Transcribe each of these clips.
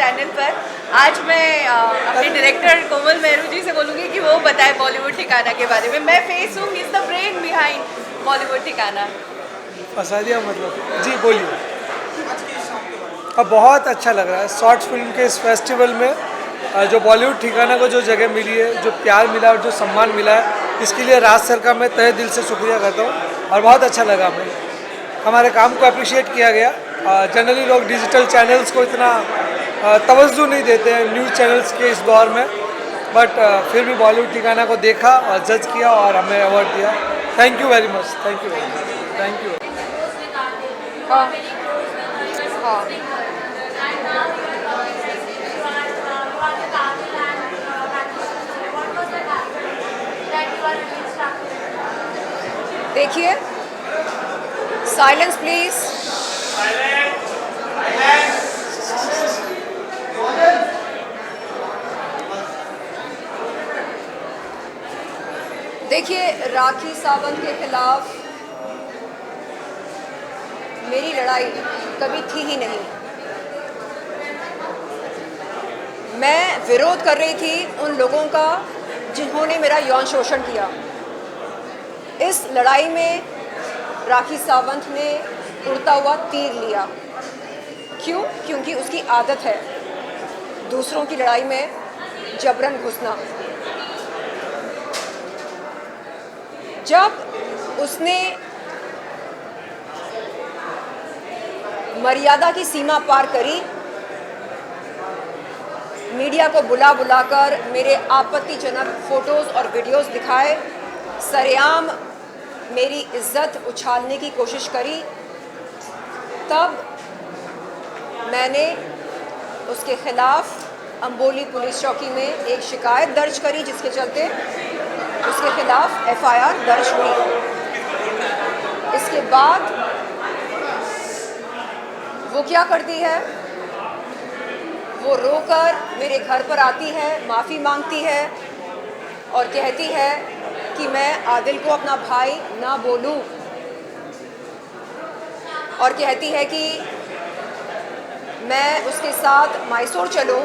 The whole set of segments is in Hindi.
चैनल पर। आज मैं अपने डायरेक्टर कोमल मेहरू जी से बोलूँगी कि वो बताए बॉलीवुड ठिकाना के बारे में। मैं फेस हूँ, is the brain behind Bollywood ठिकाना। फंसा दिया मतलब। जी बोलिए। अब बहुत अच्छा लग रहा है शॉर्ट फिल्म के इस फेस्टिवल में जो बॉलीवुड ठिकाना को जो जगह मिली है, जो प्यार मिला और जो सम्मान मिला है, इसके लिए राज सर का मैं तहे दिल से शुक्रिया करता हूँ और बहुत अच्छा लगा हमें। हमारे काम को अप्रिशिएट किया गया। जनरली लोग डिजिटल चैनल्स को इतना तवज्जो नहीं देते हैं न्यूज़ चैनल्स के इस दौर में, बट फिर भी बॉलीवुड ठिकाना को देखा और जज किया और हमें अवार्ड दिया। Thank you very much, thank you, thank you. हाँ हाँ देखिए, साइलेंस प्लीज। देखिए, राखी सावंत के खिलाफ मेरी लड़ाई कभी थी ही नहीं। मैं विरोध कर रही थी उन लोगों का जिन्होंने मेरा यौन शोषण किया। इस लड़ाई में राखी सावंत ने उड़ता हुआ तीर लिया। क्यों? क्योंकि उसकी आदत है दूसरों की लड़ाई में जबरन घुसना। जब उसने मर्यादा की सीमा पार करी, मीडिया को बुला बुलाकर मेरे आपत्तिजनक फोटोज़ और वीडियोस दिखाए, सरेआम मेरी इज्जत उछालने की कोशिश करी, तब मैंने उसके खिलाफ अंबोली पुलिस चौकी में एक शिकायत दर्ज करी, जिसके चलते उसके खिलाफ FIR दर्ज हुई। इसके बाद वो क्या करती है, वो रोकर मेरे घर पर आती है, माफ़ी मांगती है और कहती है कि मैं आदिल को अपना भाई ना बोलूं, और कहती है कि मैं उसके साथ मैसूर चलूं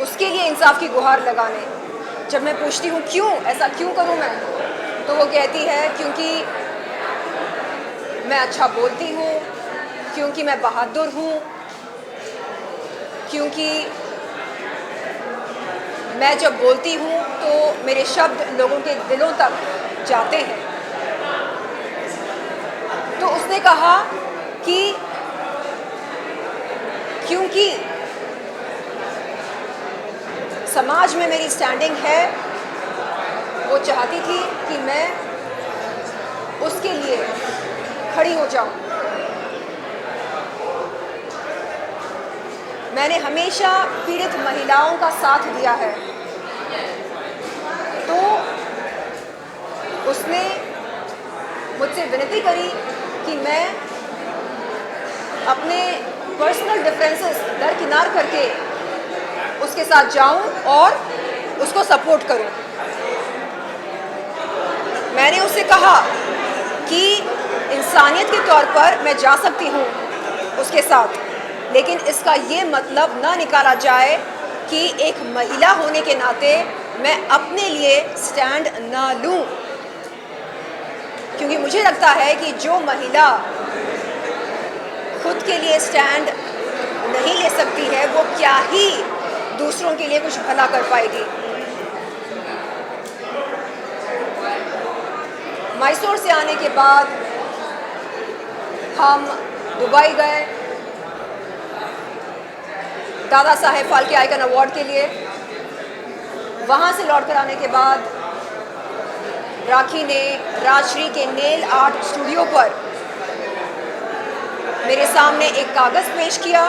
उसके लिए इंसाफ की गुहार लगाने। जब मैं पूछती हूँ क्यों, ऐसा क्यों करूँ मैं, तो वो कहती है क्योंकि मैं अच्छा बोलती हूँ, क्योंकि मैं बहादुर हूँ, क्योंकि मैं जब बोलती हूँ तो मेरे शब्द लोगों के दिलों तक जाते हैं। तो उसने कहा कि क्योंकि समाज में मेरी स्टैंडिंग है, वो चाहती थी कि मैं उसके लिए खड़ी हो जाऊं। मैंने हमेशा पीड़ित महिलाओं का साथ दिया है, तो उसने मुझसे विनती करी कि मैं अपने पर्सनल डिफरेंसेस दरकिनार करके उसके साथ जाऊं और उसको सपोर्ट करूं। मैंने उससे कहा कि इंसानियत के तौर पर मैं जा सकती हूं उसके साथ, लेकिन इसका ये मतलब ना निकाला जाए कि एक महिला होने के नाते मैं अपने लिए स्टैंड ना लूं, क्योंकि मुझे लगता है कि जो महिला खुद के लिए स्टैंड नहीं ले सकती है, वो क्या ही दूसरों के लिए कुछ भला कर पाएगी। मैसूर से आने के बाद हम दुबई गए दादा साहेब फाल्के आइकन अवार्ड के लिए। वहाँ से लौट कर आने के बाद राखी ने राजश्री के नेल आर्ट स्टूडियो पर मेरे सामने एक कागज़ पेश किया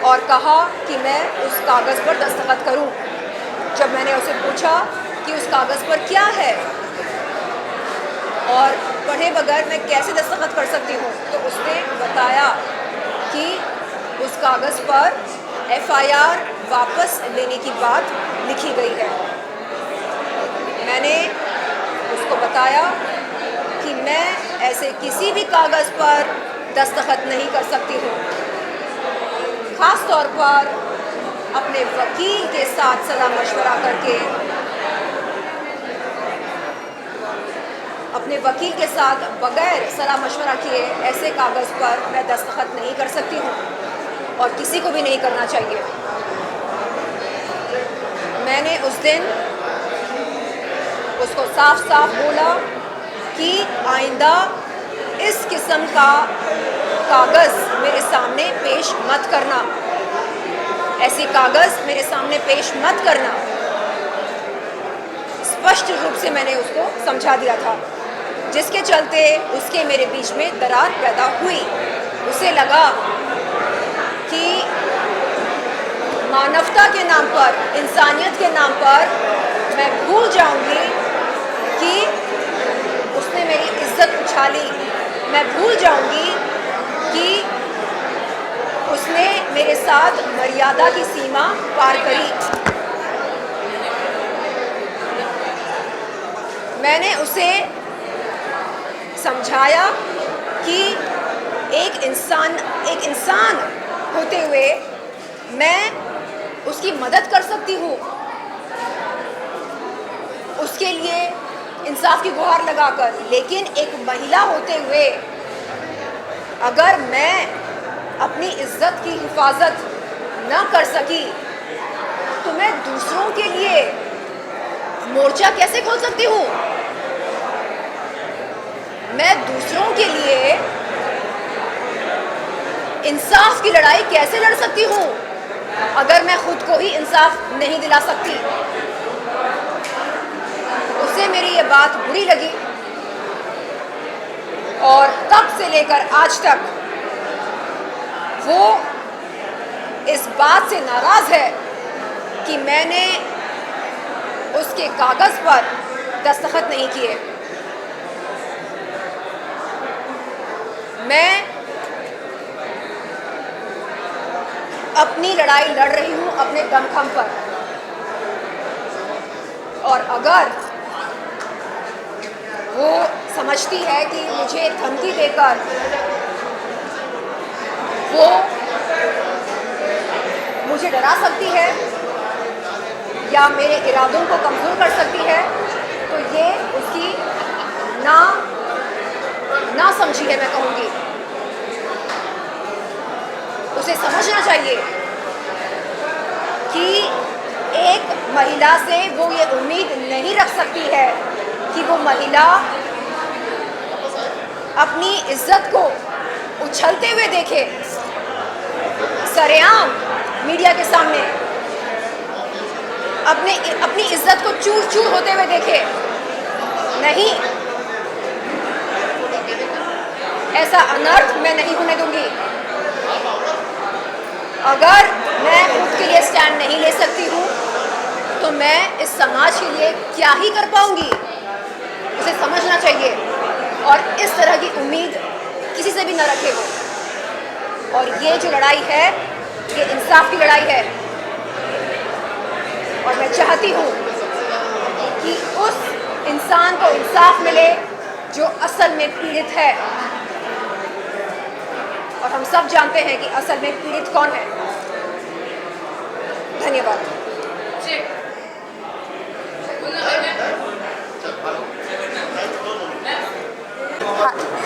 और कहा कि मैं उस कागज़ पर दस्तखत करूं। जब मैंने उसे पूछा कि उस कागज़ पर क्या है और पढ़े बगैर मैं कैसे दस्तखत कर सकती हूँ, तो उसने बताया कि उस कागज़ पर FIR वापस लेने की बात लिखी गई है। मैंने उसको बताया कि मैं ऐसे किसी भी कागज़ पर दस्तखत नहीं कर सकती हूँ। ख़ास तौर पर अपने वकील के साथ सलाह मशवरा करके, अपने वकील के साथ बगैर सलाह मशवरा किए ऐसे कागज़ पर मैं दस्तखत नहीं कर सकती हूँ और किसी को भी नहीं करना चाहिए। मैंने उस दिन उसको साफ साफ बोला कि आइंदा इस किस्म का कागज़ मेरे सामने पेश मत करना, ऐसी कागज़ मेरे सामने पेश मत करना। स्पष्ट रूप से मैंने उसको समझा दिया था, जिसके चलते उसके मेरे बीच में दरार पैदा हुई। उसे लगा कि मानवता के नाम पर, इंसानियत के नाम पर मैं भूल जाऊंगी कि उसने मेरी इज्जत उछाली, मैं भूल जाऊंगी कि उसने मेरे साथ मर्यादा की सीमा पार करी। मैंने उसे समझाया कि एक इंसान होते हुए मैं उसकी मदद कर सकती हूँ, उसके लिए इंसाफ की गुहार लगाकर, लेकिन एक महिला होते हुए अगर मैं अपनी इज्जत की हिफाजत न कर सकी तो मैं दूसरों के लिए मोर्चा कैसे खोल सकती हूँ? मैं दूसरों के लिए इंसाफ की लड़ाई कैसे लड़ सकती हूँ अगर मैं खुद को ही इंसाफ नहीं दिला सकती? उसे मेरी ये बात बुरी लगी और तब से लेकर आज तक वो इस बात से नाराज़ है कि मैंने उसके कागज़ पर दस्तखत नहीं किए। मैं अपनी लड़ाई लड़ रही हूँ अपने दमखम पर, और अगर वो समझती है कि मुझे धमकी देकर वो मुझे डरा सकती है या मेरे इरादों को कमज़ोर कर सकती है, तो ये उसकी ना समझी है, मैं कहूँगी। उसे समझना चाहिए कि एक महिला से वो ये उम्मीद नहीं रख सकती है कि वो महिला अपनी इज्जत को उछलते हुए देखे सरेआम मीडिया के सामने, अपनी इज्जत को चूर चूर होते हुए देखे। नहीं, ऐसा अनर्थ मैं नहीं होने दूंगी। अगर मैं खुद के लिए स्टैंड नहीं ले सकती हूँ तो मैं इस समाज के लिए क्या ही कर पाऊंगी? उसे समझना चाहिए और इस तरह की उम्मीद किसी से भी न रखे वो। और ये जो लड़ाई है, ये इंसाफ की लड़ाई है, और मैं चाहती हूँ कि उस इंसान को इंसाफ मिले जो असल में पीड़ित है, और हम सब जानते हैं कि असल में पीड़ित कौन है। धन्यवाद।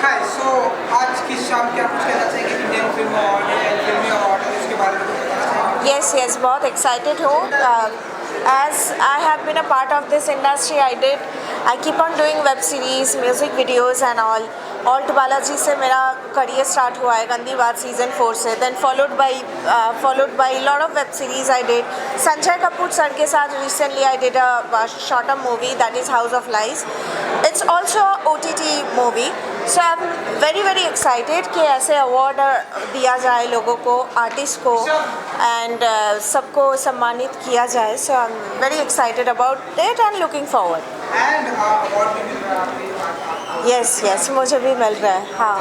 हाय, सो आज की शाम क्या कुछ कहना चाहेंगे इंडियन फिल्म अवार्ड या फिल्मी अवार्ड है, उसके बारे में कुछ बताना चाहेंगे? Yes, बहुत एक्साइटेड हूँ. As I have been a part of this industry, I keep on doing web series, music videos and all. Alt Balaji से मेरा करियर स्टार्ट हुआ है, गंदी बात सीज़न 4 से. Then followed by lot of web series I did. Sanjay Kapoor sir के साथ recently I did a shorter movie that is House of Lies. It's also a OTT movie. So I'm very very excited कि ऐसे अवार्ड दिया जाए लोगों को, आर्टिस्ट को, and सबको सम्मानित किया जाए. So I'm very excited about it and looking forward. And award भी मिल रहा है आपको? Yes, मुझे भी मिल रहा है. हाँ,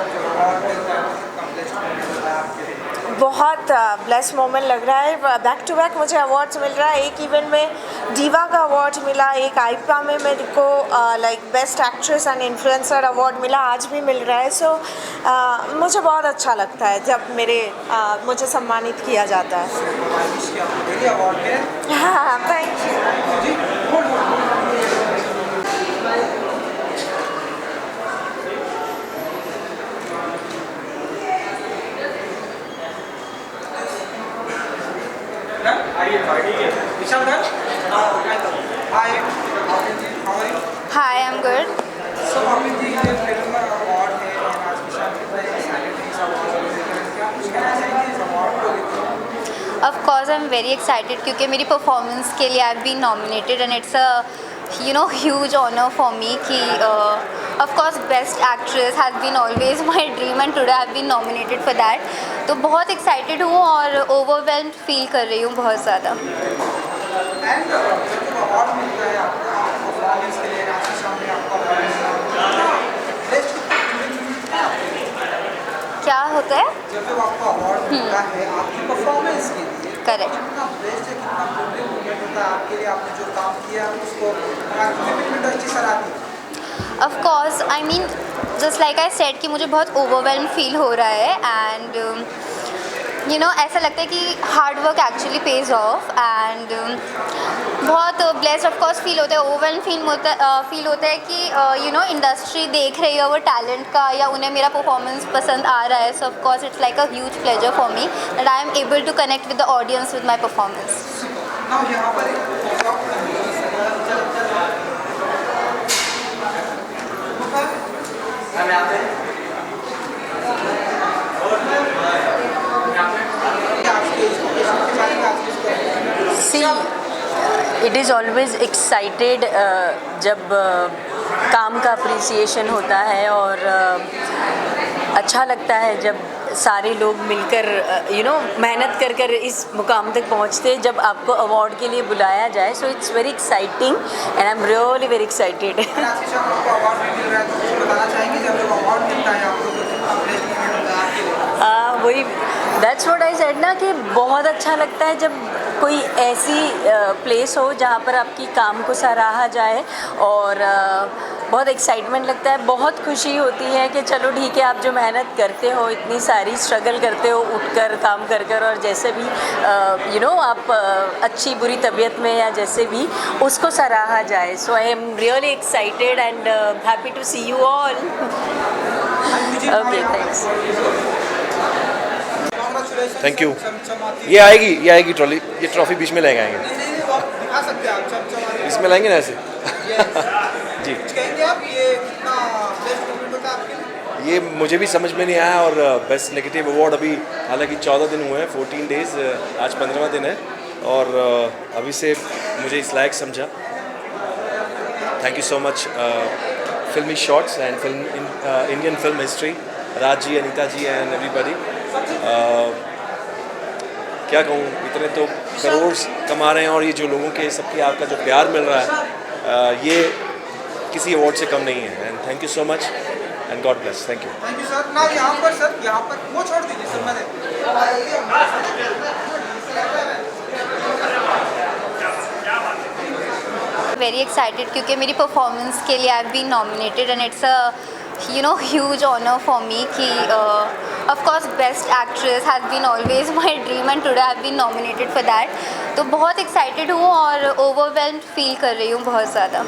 बहुत ब्लेस मोमेंट लग रहा है। बैक टू बैक मुझे अवार्ड्स मिल रहा है। एक इवेंट में डीवा का अवार्ड मिला, एक आईपा में मेरे को like best actress and influencer award मिला, आज भी मिल रहा है। सो मुझे बहुत अच्छा लगता है जब मुझे सम्मानित किया जाता है। हाँ, thank you. Vishal done? Hi, how are you? Hi, I'm good. So Amit ji ये फिल्म अवार्ड है और आज विशाल कितना एक्साइटेड है इस अवार्ड को लेकर, क्या कुछ कहना चाहेंगे इस अवार्ड को लेकर? Of course, I'm very excited क्योंकि मेरी परफॉर्मेंस के लिए I've been nominated and it's a huge honor for me कि of course best actress has been always my dream and today I've been nominated for that. तो बहुत excited हूँ और overwhelmed feel कर रही हूँ बहुत ज़्यादा। And जब अवार्ड मिलता है आपको परफॉर्मेंस के लिए, आज के सामने आपको क्या होता है? जब आपको अवार्ड मिलता है आपकी परफॉर्मेंस के लिए, Correct. कितना बेस्ट है, कितना प्रिविलेज मोमेंट होता है आपके लिए, आपने जो काम किया उसको फिल्म इंडस्ट्री सराहती है। Of course, I mean just like I said कि मुझे बहुत overwhelmed feel हो रहा है and ऐसा लगता है कि hard work actually page of and बहुत ब्लेस्ड ऑफ कोर्स फील होता है। ओवरवेल्म फील होता है कि इंडस्ट्री देख रही है वो टैलेंट का या उन्हें मेरा परफॉर्मेंस पसंद आ रहा है। So of course it's like a huge pleasure for me that I am able to connect with the audience with my performance. यहाँ पर इट इज़ ऑलवेज एक्साइटेड जब काम का अप्रिसिएशन होता है और अच्छा लगता है जब सारे लोग मिलकर मेहनत कर कर इस मुकाम तक पहुंचते हैं। जब आपको अवार्ड के लिए बुलाया जाए so it's very exciting and I am really very excited. वही दैट्स व्हाट आई सेड ना कि बहुत अच्छा लगता है जब कोई ऐसी प्लेस हो जहाँ पर आपकी काम को सराहा जाए और बहुत एक्साइटमेंट लगता है, बहुत खुशी होती है कि चलो ठीक है आप जो मेहनत करते हो, इतनी सारी स्ट्रगल करते हो उठकर काम कर कर और जैसे भी आप अच्छी बुरी तबीयत में या जैसे भी उसको सराहा जाए। So I am really excited and happy to see you all. Okay, thanks. Thank you. ये आएगी ट्रॉली, ये ट्रॉफी बीच में ले आएंगे, दिखा सकते हैं आप इसमें लाएंगे ना ऐसे। जी, कहेंगे आप ये कितना बेस्ट मोमेंट होता है आपके लिए? ये मुझे भी समझ में नहीं आया और बेस्ट नेगेटिव अवार्ड अभी हालांकि 14 दिन हुए हैं, 14 डेज़, आज 15वां दिन है और अभी से मुझे इस लायक समझा। Thank you so much Filmi shots and Indian film history, Raj ji, Anita ji and everybody. क्या कहूँ, इतने तो करोड़ कमा रहे हैं और ये जो लोगों के सबके आपका जो प्यार मिल रहा है ये किसी अवार्ड से कम नहीं है। And thank you so much and God bless. Thank you. Thank you sir. ना यहाँ पर वो छोड़ दीजिए सर, मैंने वेरी एक्साइटेड क्योंकि मेरी परफॉर्मेंस के लिए I have been nominated and it's a huge honor for me कि of course best actress has been always my dream and today I've been nominated for that। तो बहुत excited हूँ और overwhelmed feel कर रही हूँ बहुत ज़्यादा।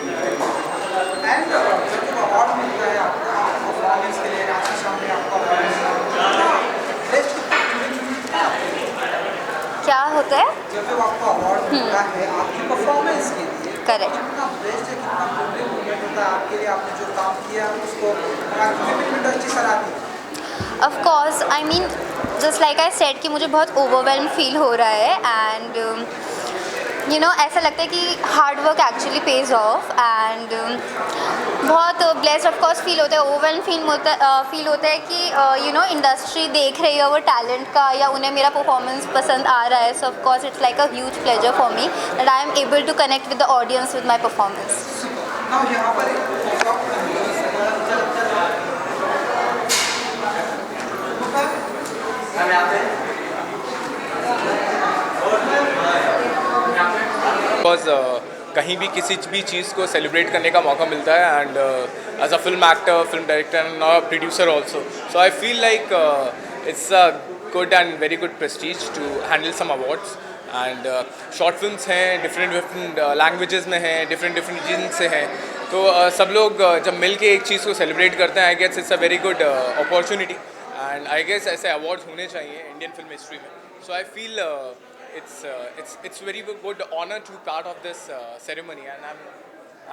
क्या होता है? जब आपको अवार्ड मिलता है आपकी परफॉर्मेंस के लिए, करेक्ट। कितना बेस्ट है, कितना प्रिविलेज मोमेंट होता है आपके लिए, आपने जो काम किया उसको फिल्म इंडस्ट्री सराहती है। Of course, I mean just like I said कि मुझे बहुत ओवरवेल्म फील हो रहा है एंड ऐसा लगता है कि hard work actually page of and बहुत ब्लेस्ड ऑफ कोर्स फील होता है। ओवरवेल्म फील होता है कि इंडस्ट्री देख रही है वो टैलेंट का या उन्हें मेरा परफॉर्मेंस पसंद आ रहा है। So of course it's like a huge pleasure for me that I am able to connect with the audience with my performance. यहाँ पर बिकॉज कहीं भी किसी भी चीज़ को सेलिब्रेट करने का मौका मिलता है and as a film actor, film director and producer also, so I feel like it's a good and very good prestige to handle some awards and short films हैं, डिफरेंट लैंग्वेजेस में हैं, डिफरेंट रीजन से हैं, तो सब लोग जब मिल के एक चीज़ को सेलिब्रेट करते हैं, I guess it's a very good opportunity and I guess ऐसे अवार्ड्स होने चाहिए इंडियन फिल्म हिस्ट्री में. So I feel it's very good honor to be part of this ceremony, and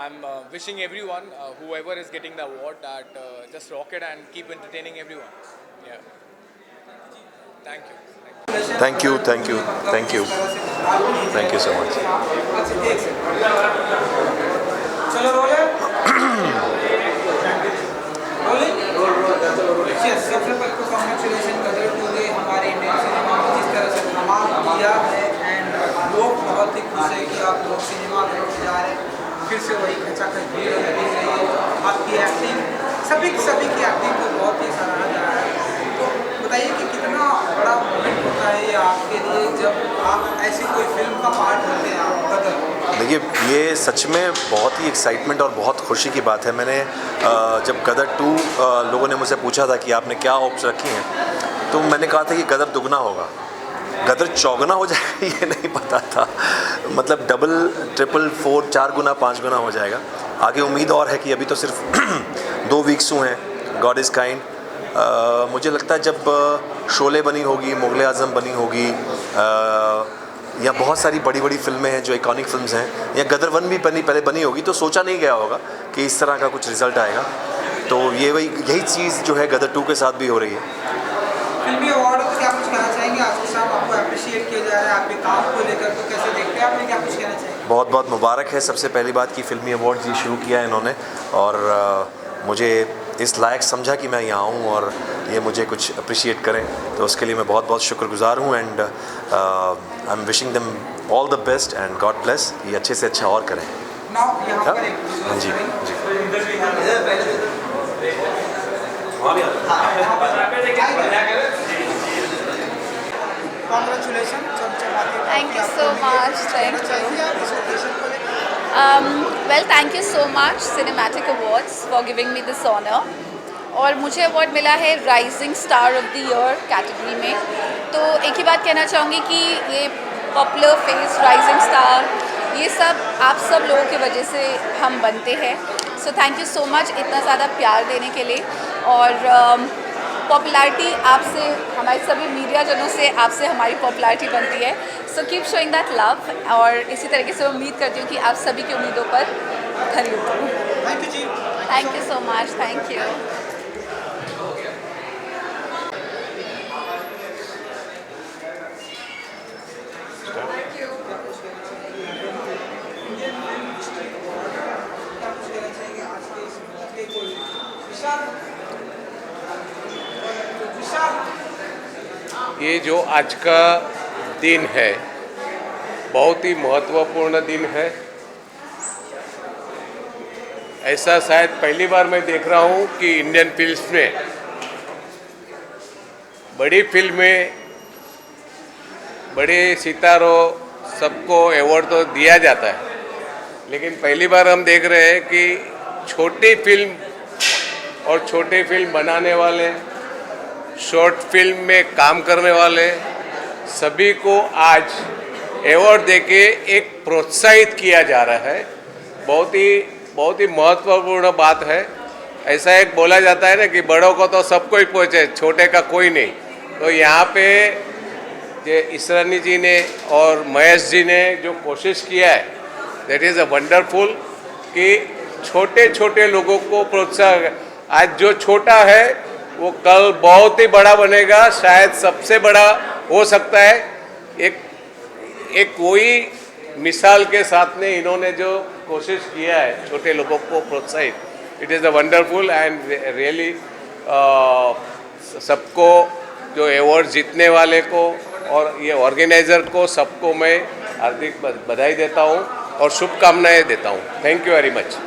I'm wishing everyone, whoever is getting the award, that just rock it and keep entertaining everyone. Yeah. Thank you. Thank you, thank you, thank you, thank you so much. चलो रोलिंग. सबसे पहले तो कॉन्ग्रेचुलेशन गदर टू ने हमारे इंडियन सिनेमा में जिस तरह से धमाल किया है एंड लोग बहुत ही खुश है कि आप लोग सिनेमा घर में जा रहे हैं, फिर से वही खचाखच भीड़ लगी रही है. आपकी एक्टिंग सभी की एक्टिंग को बहुत ही सराहा जा रहा है. तो बताइए कि कितना बड़ा मोमेंट होता है ये आपके लिए जब आप ऐसी कोई फिल्म का पार्ट होते हैं आप गदर. देखिए, ये सच में बहुत ही एक्साइटमेंट और बहुत खुशी की बात है. मैंने जब गदर 2 लोगों ने मुझसे पूछा था कि आपने क्या होप्स रखी हैं, तो मैंने कहा था कि गदर दुगना होगा. गदर चौगुना हो जाएगा ये नहीं पता था, मतलब डबल, ट्रिपल, 4, 4 गुना, 5 गुना हो जाएगा. आगे उम्मीद और है कि अभी तो सिर्फ 2 वीक्स हुए हैं. God is kind. मुझे लगता है जब शोले बनी होगी, मुग़ल आज़म बनी होगी, या बहुत सारी बड़ी बड़ी फिल्में हैं जो इकॉनिक फिल्म्स हैं, या गदर 1 भी पहले बनी होगी, तो सोचा नहीं गया होगा कि इस तरह का कुछ रिज़ल्ट आएगा. तो यही चीज़ जो है गदर 2 के साथ भी हो रही है. फिल्मी अवार्ड को क्या कुछ कहना चाहेंगे? आशिक साहब, आपको अप्रिशिएट किया जा रहा है आपके काम को लेकर, तो कैसे देखते हैं आपने, क्या कुछ कहना चाहेंगे? बहुत बहुत मुबारक है सबसे पहली बात कि फ़िल्मी अवार्ड ये शुरू किया है इन्होंने, और मुझे इस लायक समझा कि मैं यहाँ आऊँ और ये मुझे कुछ अप्रिशिएट करें, तो उसके लिए मैं बहुत बहुत शुक्रगुजार हूँ. And I am wishing them all the best and God bless. ये अच्छे से अच्छा और करें. हाँ जी जी. Thank you so much. Thank you. Well, thank you so much Cinematic Awards for giving me this honor. और मुझे अवार्ड मिला है rising star of the year category में. तो एक ही बात कहना चाहूँगी कि ये पॉपुलर फेस, राइजिंग स्टार, ये सब आप सब लोगों की वजह से हम बनते हैं. So thank you so much इतना ज़्यादा प्यार देने के लिए. और पॉपुलैरिटी आपसे, हमारे सभी मीडिया जनों से, आपसे हमारी पॉपुलैरिटी बनती है. So keep showing that love, और इसी तरीके से उम्मीद करती हूँ कि आप सभी की उम्मीदों पर खरी उतरूँ. Thank you so much. Thank you. ये जो आज का दिन है बहुत ही महत्वपूर्ण दिन है. ऐसा शायद पहली बार मैं देख रहा हूँ कि इंडियन फिल्म्स में, बड़ी फिल्में, बड़े सितारों, सबको अवार्ड तो दिया जाता है, लेकिन पहली बार हम देख रहे हैं कि छोटी फिल्म और छोटे फिल्म बनाने वाले, शॉर्ट फिल्म में काम करने वाले सभी को आज अवार्ड देके एक प्रोत्साहित किया जा रहा है. बहुत ही महत्वपूर्ण बात है. ऐसा एक बोला जाता है ना कि बड़ों को तो सबको ही पहुँचे, छोटे का कोई नहीं. तो यहाँ पे जो इसरानी जी ने और महेश जी ने जो कोशिश किया है, दैट इज़ अ वंडरफुल, कि छोटे छोटे लोगों को प्रोत्साहन. आज जो छोटा है वो कल बहुत ही बड़ा बनेगा, शायद सबसे बड़ा हो सकता है. एक वही मिसाल के साथ में इन्होंने जो कोशिश किया है छोटे लोगों को प्रोत्साहित, it is a wonderful and really. सबको जो अवार्ड जीतने वाले को और ये ऑर्गेनाइज़र को, सबको मैं हार्दिक बधाई देता हूँ और शुभकामनाएं देता हूँ. Thank you very much.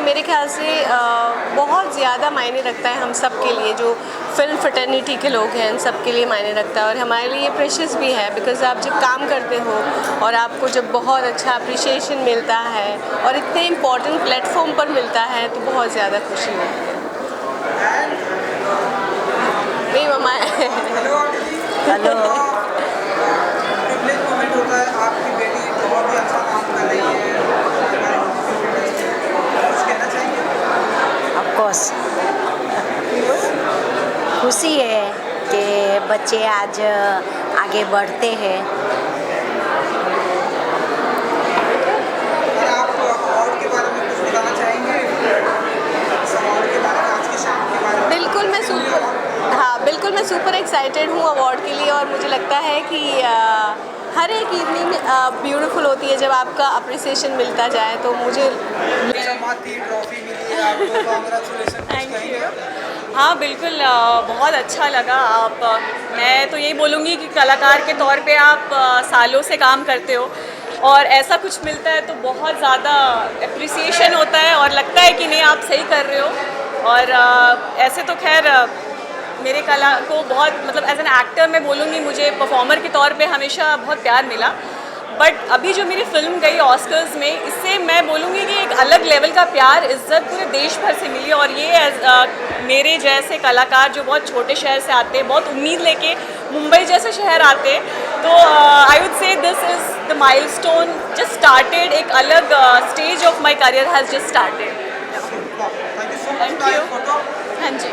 मेरे ख्याल से बहुत ज़्यादा मायने रखता है हम सब के लिए, जो फिल्म फ्रेटर्निटी के लोग हैं, इन सब के लिए मायने रखता है। और हमारे लिए ये प्रेशियस भी है, बिकॉज़ आप जब काम करते हो और आपको जब बहुत अच्छा अप्रिशिएशन मिलता है और इतने इम्पोर्टेंट प्लेटफॉर्म पर मिलता है तो बहुत ज़्यादा खुशी होती है। मेरी मम्मा हेलो प्रिविलेज मोमेंट होता है, आपकी बेटी बहुत ही अच्छा काम कर रही है, कुछ कहना चाहेंगे? ऑफ कोर्स खुशी है कि बच्चे आज आगे बढ़ते हैं। और आप अवार्ड के बारे में कुछ बताना चाहेंगे? इस अवार्ड के बारे में, आज की शाम के बारे में? बिल्कुल मैं सुपर एक्साइटेड हूँ अवार्ड के लिए। और मुझे लगता है कि हर एक इवनिंग ब्यूटीफुल होती है जब आपका अप्रिसिएशन मिलता जाए। तो मुझे ट्रॉफी मिली है आपको, कांग्रेचुलेशन। Thank you. हाँ बिल्कुल, बहुत अच्छा लगा। मैं तो यही बोलूँगी कि कलाकार के तौर पे आप सालों से काम करते हो और ऐसा कुछ मिलता है तो बहुत ज़्यादा एप्रिसिएशन होता है और लगता है कि नहीं आप सही कर रहे हो। और ऐसे तो खैर मेरे कला को बहुत मतलब एज एन एक्टर मैं बोलूँगी, मुझे परफॉर्मर के तौर पे हमेशा बहुत प्यार मिला। बट अभी जो मेरी फिल्म गई ऑस्कर्स में, इससे मैं बोलूँगी कि एक अलग लेवल का प्यार इज्जत पूरे देश भर से मिली। और ये मेरे जैसे कलाकार जो बहुत छोटे शहर से आते हैं, बहुत उम्मीद लेके मुंबई जैसे शहर आते हैं, तो I would say this is the milestone just started. एक अलग stage of my career has just started. Thank you. हाँ जी।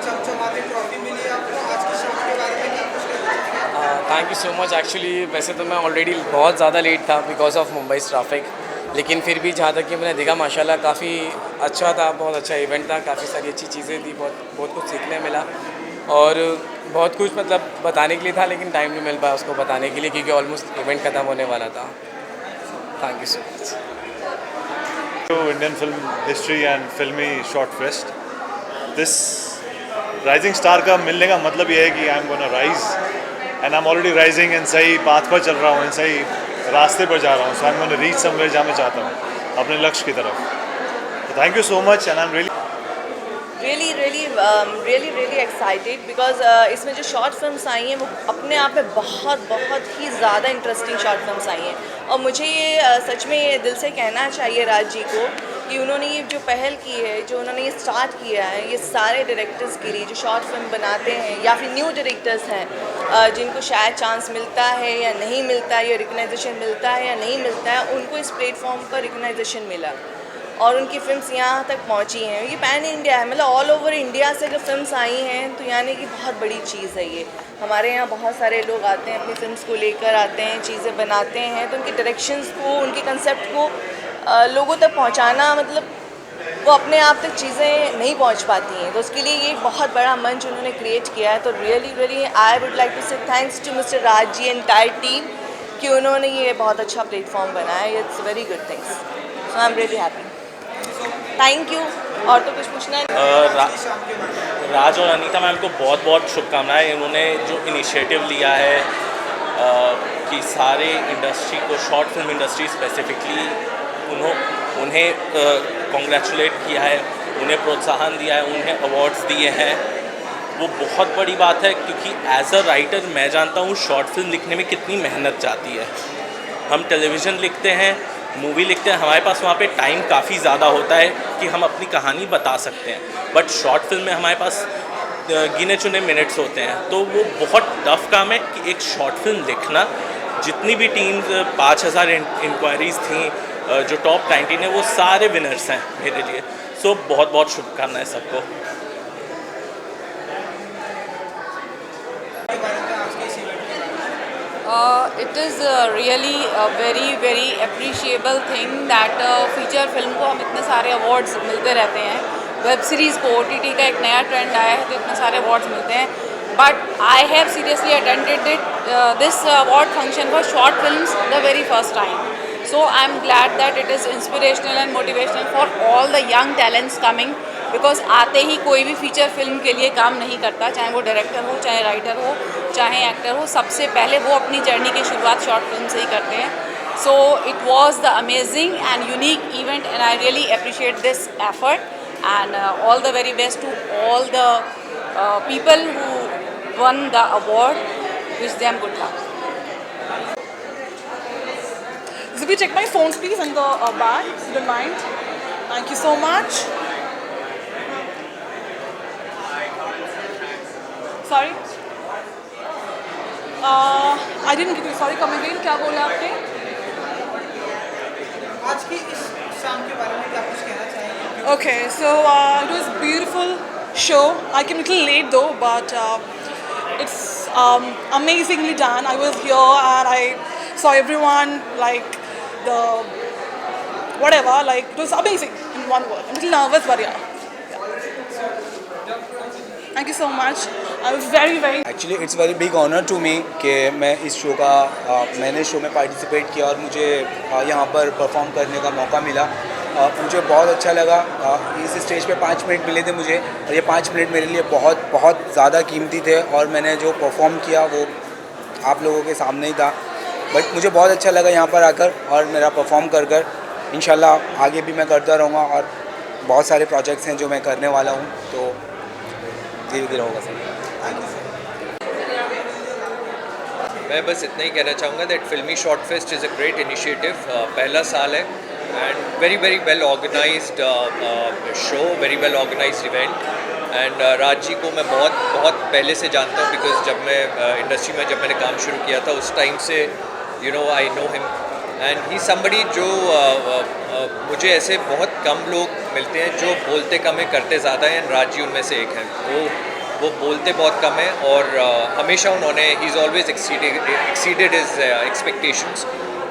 चमचमाती ट्रॉफी मिली है आपको, आज की शाम के बारे में क्या कुछ कहना चाहेंगे? Thank you so much. Actually वैसे तो मैं ऑलरेडी बहुत ज़्यादा लेट था बिकॉज ऑफ मुंबई ट्रैफिक, लेकिन फिर भी जहाँ तक कि मैंने देखा माशाल्लाह काफ़ी अच्छा था, बहुत अच्छा इवेंट था, काफ़ी सारी अच्छी चीज़ें थी, बहुत कुछ सीखने मिला और बहुत कुछ मतलब बताने के लिए था, लेकिन टाइम नहीं मिल पाया उसको बताने के लिए क्योंकि ऑलमोस्ट इवेंट ख़त्म होने वाला था। Thank you so much. Indian film history and filmy short fest. This rising star का मिलने का मतलब ये है कि आई am gonna rise and I am already rising and सही पाथ पर चल रहा हूँ, सही रास्ते पर जा रहा हूँ। So I am gonna reach somewhere जहाँ मैं चाहता हूँ, अपने लक्ष्य की तरफ। तो thank you so much and I am really excited because इसमें जो शॉर्ट फिल्म्स आई हैं वो अपने आप में बहुत ही ज़्यादा इंटरेस्टिंग शॉर्ट फिल्म्स आई हैं। और मुझे ये सच में दिल से कहना चाहिए राज जी को कि उन्होंने ये जो पहल की है, जो उन्होंने ये स्टार्ट किया है, ये सारे डायरेक्टर्स के लिए जो शॉर्ट फिल्म बनाते हैं या फिर न्यू डायरेक्टर्स हैं जिनको शायद चांस मिलता है या नहीं मिलता है, या रिकग्नाइजेशन मिलता है या नहीं मिलता है, उनको इस प्लेटफॉर्म पर रिकग्नाइजेशन मिला और उनकी फिल्म्स यहाँ तक पहुँची हैं। ये पैन इंडिया है, मतलब ऑल ओवर इंडिया से अगर फिल्म्स आई हैं तो यानी कि बहुत बड़ी चीज़ है ये। हमारे यहाँ बहुत सारे लोग आते हैं, अपनी फिल्म्स को लेकर आते हैं, चीज़ें बनाते हैं, तो उनके डायरेक्शंस को, उनके कंसेप्ट को लोगों तक पहुँचाना, मतलब वो अपने आप तक चीज़ें नहीं पहुँच पाती हैं, तो उसके लिए ये एक बहुत बड़ा मंच उन्होंने क्रिएट किया है। तो really I would like to say thanks to mister Raj ji entire team कि उन्होंने ये बहुत अच्छा प्लेटफॉर्म बनाया। It's very good things, so I am really happy. Thank you. और तो कुछ पूछना है? राज और अनीता मैम को बहुत बहुत शुभकामनाएं। इन्होंने जो इनिशिएटिव लिया है कि सारे इंडस्ट्री को, शॉर्ट फिल्म इंडस्ट्री स्पेसिफिकली, उन्हें कॉन्ग्रेचुलेट किया है, उन्हें प्रोत्साहन दिया है, उन्हें अवार्ड्स दिए हैं, वो बहुत बड़ी बात है। क्योंकि एज अ राइटर मैं जानता हूँ शॉर्ट फिल्म लिखने में कितनी मेहनत जाती है। हम टेलीविज़न लिखते हैं, मूवी लिखते हैं, हमारे पास वहाँ पे टाइम काफ़ी ज़्यादा होता है कि हम अपनी कहानी बता सकते हैं, बट शॉर्ट फिल्म में हमारे पास गिने चुने मिनट्स होते हैं। तो वो बहुत टफ काम है कि एक शॉर्ट फिल्म लिखना। जितनी भी टीम्स 5000 इंक्वायरीज़ थी, जो टॉप 19 है, वो सारे विनर्स हैं मेरे लिए। सो बहुत बहुत शुभकामनाएं सबको। It is really a very appreciable thing that feature film को हम इतने सारे अवार्ड्स मिलते रहते हैं। वेब सीरीज़ को OTT का एक नया ट्रेंड आया है तो इतने सारे अवार्ड्स मिलते हैं, but I have seriously attended this award function for short films the very first time. So I'm glad that it is inspirational and motivational for all the young talents coming, because आते ही कोई भी फीचर फिल्म के लिए काम नहीं करता, चाहे वो डायरेक्टर हो, चाहे राइटर हो, चाहे एक्टर हो, सबसे पहले वो अपनी जर्नी की शुरुआत शॉर्ट फिल्म से ही करते हैं। So it was the amazing and unique event and I really appreciate this effort, and all the very best to all the people who won the award. Wish them good luck. Zibi, check my phones please in the bag, if you don't mind. Thank you so much. Sorry? I didn't get you. Sorry, come again. क्या बोला आपने? आज की इस शाम के बारे में क्या कुछ कहना चाहेंगे? Okay, so it was beautiful show. I came a little late though, but it's amazingly done. I was here and I saw everyone, like the whatever, like it was amazing in one word. I'm a little nervous, but yeah. Thank you so much. I was very Actually it's very big honor to me कि मैं इस शो का मैंने शो में पार्टिसिपेट किया और मुझे यहाँ पर परफॉर्म करने का मौका मिला। मुझे बहुत अच्छा लगा। इस स्टेज पे 5 मिनट मिले थे मुझे, और ये 5 मिनट मेरे लिए बहुत ज़्यादा कीमती थे, और मैंने जो परफॉर्म किया वो आप लोगों के सामने ही था। बट मुझे बहुत अच्छा लगा यहाँ पर आकर और मेरा परफॉर्म कर इंशाल्लाह आगे भी मैं करता रहूँगा, और बहुत सारे प्रोजेक्ट्स हैं जो मैं करने वाला हूँ, तो धीरे-धीरे होगा सर। मैं बस इतना ही कहना चाहूँगा that filmy short fest is a great initiative. पहला साल है and very well organised show, very well organised event. And Raj ji को मैं बहुत पहले से जानता हूँ, बिकॉज जब मैं इंडस्ट्री में मैंने काम शुरू किया था उस टाइम से I know him, and he somebody जो मुझे ऐसे बहुत कम लोग मिलते हैं जो बोलते कम है करते ज़्यादा हैं, एंड राज जी उनमें से एक हैं। वो बोलते बहुत कम है और हमेशा उन्होंने he is always exceeded his expectations,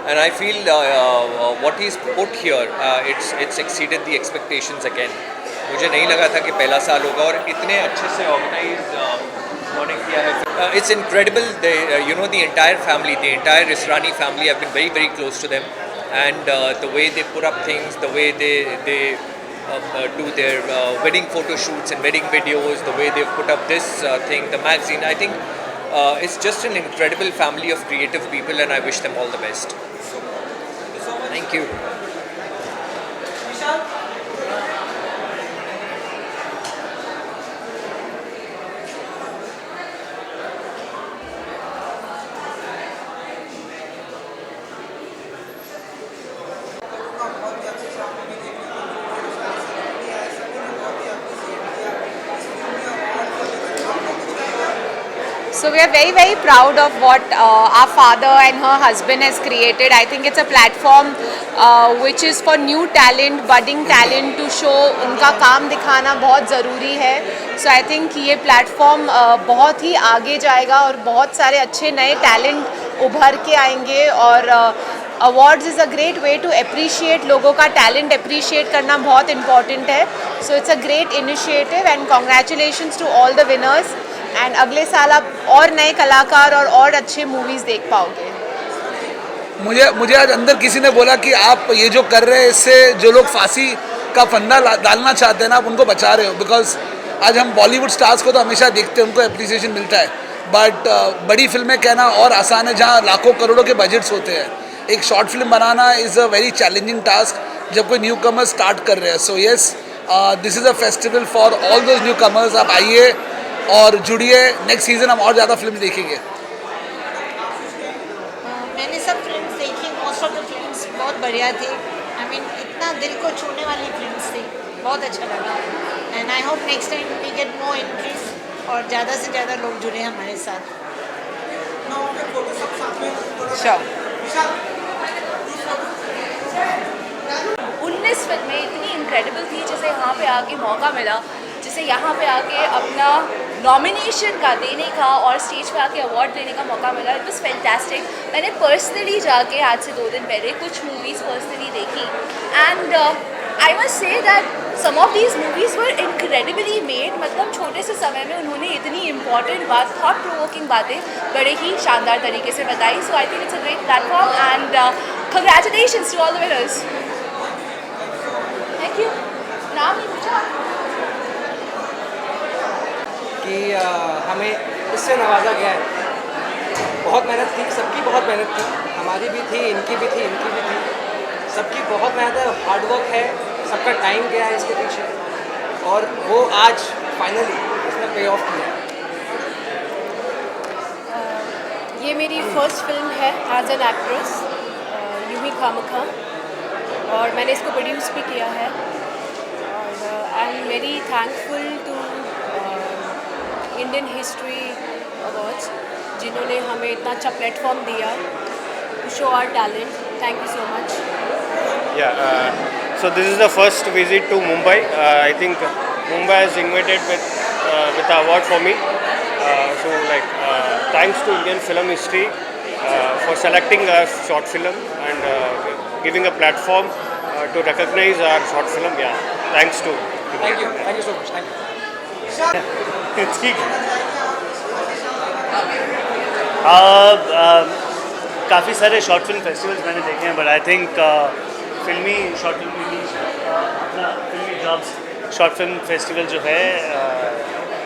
and I feel what he is put here it's exceeded the expectations again. मुझे नहीं लगा था कि पहला साल होगा और इतने अच्छे से ऑर्गेनाइज उन्होंने किया है। It's incredible, the entire family, the entire Israni family, I've been very close to them, and the way they put up things, the way they do their wedding photo shoots and wedding videos, the way they've put up this thing, the magazine, I think it's just an incredible family of creative people, and I wish them all the best. Thank you. So we are very proud of what our father and her husband has created. I think it's a platform which is for new talent, budding talent to show उनका काम दिखाना बहुत ज़रूरी है. So I think ये platform बहुत ही आगे जाएगा और बहुत सारे अच्छे नए talent उभर के आएंगे, और awards is a great way to appreciate लोगों का talent appreciate करना बहुत important है. So it's a great initiative and congratulations to all the winners. And अगले साल आप और नए कलाकार और अच्छे मूवीज़ देख पाओगे. मुझे आज अंदर किसी ने बोला कि आप ये जो कर रहे हैं इससे जो लोग फांसी का फंदा डालना चाहते हैं ना, आप उनको बचा रहे हो। बिकॉज आज हम बॉलीवुड स्टार्स को तो हमेशा देखते हैं, उनको अप्रिसिएशन मिलता है, बट बड़ी फिल्में कहना और आसान है जहाँ लाखों करोड़ों के बजट्स होते हैं। एक short film banana is a very challenging task जब कोई न्यू कमर स्टार्ट कर रहे हैं। So yes, this is a festival for all those new commerce. आप आइए और जुड़िए, नेक्स्ट सीज़न हम और ज़्यादा फिल्म देखेंगे। मैंने सब फिल्म्स देखी, मोस्ट ऑफ द फिल्म्स बहुत बढ़िया थी। आई मीन इतना दिल को छूने वाली फिल्म्स थी, बहुत अच्छा लगा। And I hope next time we get more increase और ज़्यादा से ज़्यादा लोग जुड़े हमारे साथ। 19 फिल्में इतनी इनक्रेडिबल थी जिसे यहाँ पे आके मौका मिला, जिसे यहाँ पे आके अपना नॉमिनेशन का देने का और स्टेज पे आके अवार्ड देने का मौका मिला। It was fantastic. मैंने पर्सनली जाके आज से 2 दिन पहले कुछ मूवीज़ पर्सनली देखी and I must say that some of these movies were incredibly made. मतलब छोटे से समय में उन्होंने इतनी इंपॉर्टेंट बात, थॉट प्रोवोकिंग बातें बड़े ही शानदार तरीके से बताई। So I think it's a great platform and congratulations to all the winners. Thank you. नाम नहीं पूछा कि हमें इससे नवाजा गया है। बहुत मेहनत थी, सबकी बहुत मेहनत थी, हमारी भी थी, इनकी भी थी, इनकी भी थी, सबकी बहुत मेहनत है, हार्डवर्क है, सबका टाइम गया है इसके पीछे और वो आज फाइनली इसने पे ऑफ किया। ये मेरी फर्स्ट फिल्म है एज एन एक्ट्रेस, यूमी खामखा, और मैंने इसको प्रोड्यूस भी किया है। और I am very thankful to Indian history awards जिन्होंने हमें इतना अच्छा प्लेटफॉर्म दिया to show our talent. Thank you so much. So this is the first visit to Mumbai. I think Mumbai has invited with the award for me. So thanks to Indian film history for selecting a short film and giving a platform to recognize our short film. Yeah, thanks to. Thank you so much. Thank you. ठीक है। काफ़ी सारे शॉर्ट फिल्म फेस्टिवल्स मैंने देखे हैं, बट आई थिंक फिल्मी शॉर्ट फिल्म रिलीज अपना फिल्मी जॉब्स शॉर्ट फिल्म फेस्टिवल जो है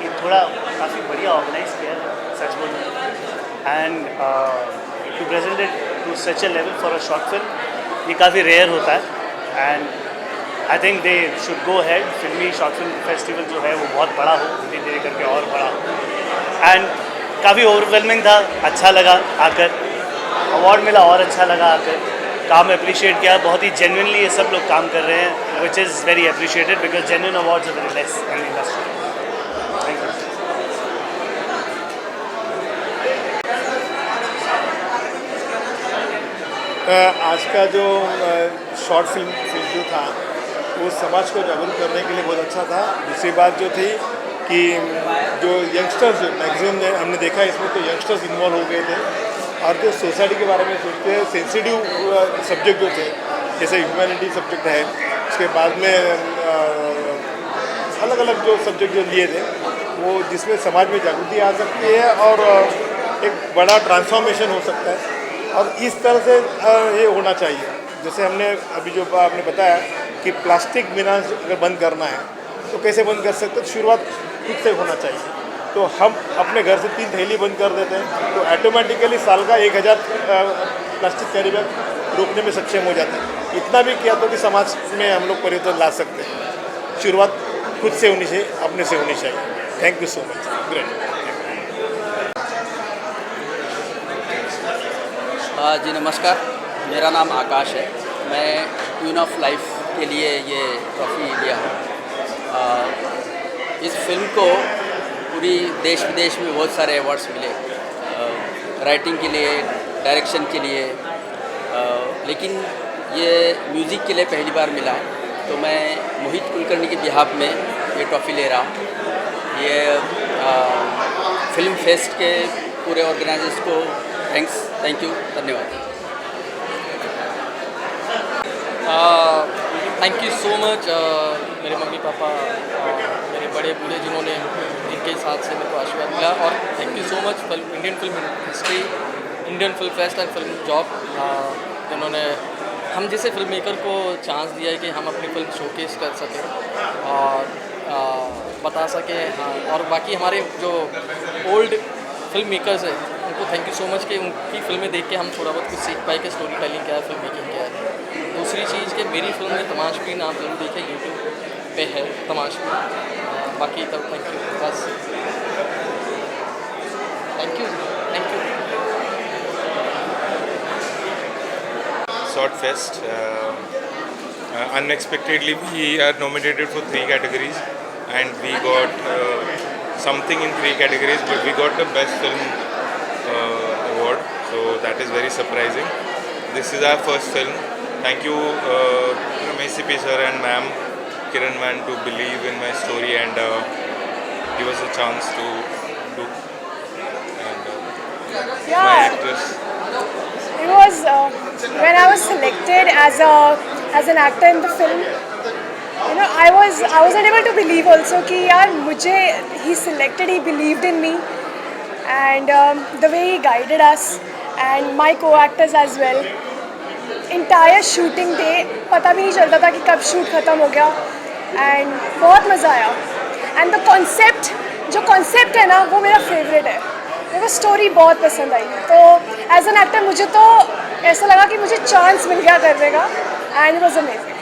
ये थोड़ा काफ़ी बढ़िया ऑर्गेनाइज किया है, सच बोलूँ। And to present it to such a level for a short film, ये काफ़ी रेयर होता है। And I think they should go ahead. Filmi short film festival जो है वो बहुत बड़ा हो, धीरे धीरे करके और बड़ा हो। एंड काफ़ी ओवरवेलमिंग था, अच्छा लगा आकर, अवार्ड मिला और अच्छा लगा आकर, काम अप्रिशिएट किया। बहुत ही जेन्युइनली ये सब लोग काम कर रहे हैं, which is very appreciated because genuine awards are very less in the industry. Thank you. आज का जो शॉर्ट फिल्म जो था वो समाज को जागरूक करने के लिए बहुत अच्छा था। दूसरी बात जो थी कि जो यंगस्टर्स मैक्सिमम हमने देखा इसमें, तो यंगस्टर्स इन्वॉल्व हो गए थे और जो सोसाइटी के बारे में सोचते हैं, सेंसिटिव सब्जेक्ट जो थे, जैसे ह्यूमैनिटी सब्जेक्ट है, उसके बाद में अलग अलग जो सब्जेक्ट जो लिए थे वो जिसमें समाज में जागृति आ सकती है और एक बड़ा ट्रांसफॉर्मेशन हो सकता है, और इस तरह से ये होना चाहिए। जैसे हमने अभी जो आपने बताया कि प्लास्टिक बिना अगर बंद करना है तो कैसे बंद कर सकते, तो शुरुआत खुद से होना चाहिए। तो हम अपने घर से 3 थैली बंद कर देते हैं तो ऑटोमेटिकली साल का 1000 प्लास्टिक कैरी बैग रोकने में सक्षम हो जाता है। इतना भी किया तो कि समाज में हम लोग परिवर्तन ला सकते हैं। शुरुआत खुद से होनी चाहिए, अपने से होनी चाहिए। Thank you so much. Great. जी नमस्कार, मेरा नाम आकाश है। मैं क्वीन ऑफ लाइफ के लिए ये ट्रॉफ़ी लिया हूँ। इस फिल्म को पूरी देश विदेश में बहुत सारे अवार्ड्स मिले, राइटिंग के लिए, डायरेक्शन के लिए, लेकिन ये म्यूज़िक के लिए पहली बार मिला। तो मैं मोहित कुलकर्णी के बिहाफ में ये ट्रॉफ़ी ले रहा हूँ। ये फिल्म फेस्ट के पूरे ऑर्गेनाइजर्स को थैंक यू, धन्यवाद। थैंक यू सो मच मेरे मम्मी पापा, मेरे बड़े बूढ़े जिन्होंने, जिनके साथ से मेरे को आशीर्वाद मिला, और thank you so much Indian film history, Indian film fest and film job, जिन्होंने हम जैसे फिल्म मेकर को चांस दिया है कि हम अपनी फिल्म शोकेस कर सकें और बता सकें। हाँ, और बाकी हमारे जो ओल्ड फिल्म मेकर्स हैं उनको थैंक यू सो मच कि उनकी फिल्में देख के हम थोड़ा बहुत कुछ सीख पाए कि स्टोरी टेलिंग क्या है, फिल्म मेकिंग क्या है। दूसरी चीज़ कि मेरी फिल्म में तमाशबीन आप जरूर देखें, यूट्यूब पे है तमाशबीन। बाकी तब थैंक यू, बस thank you. Short Fest. Unexpectedly, we are nominated for 3 categories, and we got something in 3 categories, but we got the best film award. So that is very surprising. This is our first film. Thank you, ACP sir and ma'am Kiran man, to believe in my story and give us a chance to do. And my actress. It was when I was selected as an actor in the film. You know, I wasn't able to believe also कि यार मुझे he selected, he believed in me, and the way he guided us and my co-actors as well. Entire shooting day पता भी नहीं चलता था कि कब शूट ख़त्म हो गया, and बहुत मज़ा आया. And the concept, जो concept है ना वो मेरा favorite है. मेरे को स्टोरी बहुत पसंद आई, तो एज एन एक्टर मुझे तो ऐसा लगा कि मुझे चांस मिल गया करने का, एंड इट वाज अमेजिंग.